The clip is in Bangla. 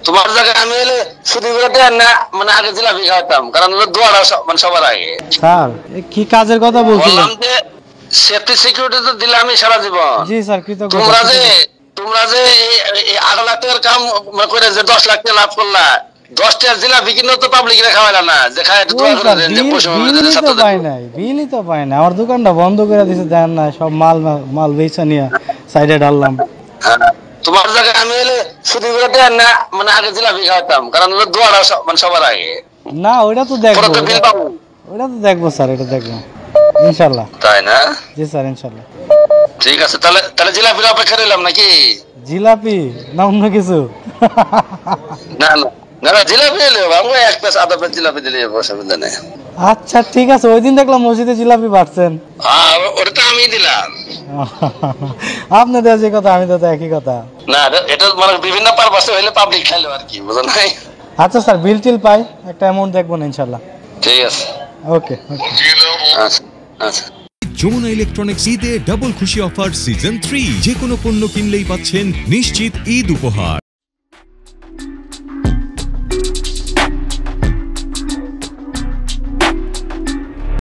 তোমার জায়গায় আমি হলে শুধু না, মানে আগে জিলাপি খাওয়াতাম, কারণ দোয়াটা মানে সবার আগে। স্যার কি কাজের কথা বলছিলেন? বললাম যে সেফটি সিকিউরিটি তো দিলামই সারা জীবন। জি স্যার, কৃতজ্ঞতা। তোমরা যে এই 8 লাখ টাকার কাম করে যে 10 লাখ টাকা লাভ করলা, 10টা জিলাপি কিনে তো পাবলিক রে খাওয়াইলা না, যে খায় একটু দোয়া করে দেন যে বিলই তো পাই নাই, বিলই তো পাই না। আমার দোকানটা বন্ধ করে দিছে, দেন না, সব মাল মাল বেচা নিয়ে সাইডে ডাললাম। তোমার জায়গায় আমি হলে শুধু না, মানে আগে জিলাপি খাওয়াতাম, কারণ দোয়াটা মানে সবার আগে। না ওইটা তো দেখবো, বিল পাবো, ওইটা তো দেখবো স্যার, এটা দেখবো ইনশাল্লাহ। তাই না? জি স্যার, ইনশাল্লাহ। ঠিক আছে, তাহলে তাহলে জিলাপির অপেক্ষা রইলাম নাকি? জিলাপি না অন্য কিছু? না না না না, জিলাপি এলে আমরা এক প্যাস আধা প্যাস জিলাপি দিলে অসুবিধা নেই। আচ্ছা ঠিক আছে, ওই দিন দেখলাম মসজিদে জিলাপি বাড়ছেন। ওটা তো আমি দিলাম। আপনাদের যে কথা, আমি তো একই কথা। না, এটা মানে বিভিন্ন পারপাসে হইলে পাবলিক খাইলো আর কি, বুঝলেন নাই? আচ্ছা স্যার, বিল টিল পাই, একটা অ্যামাউন্ট দেখবো না ইনশাল্লাহ। ঠিক আছে, ওকে ওকে। আচ্ছা আচ্ছা। যমুনা ইলেকট্রনিক্স ঈদে ডাবল খুশি অফার সিজন 3, যে কোনো পণ্য কিনলেই পাচ্ছেন নিশ্চিত ঈদ উপহার।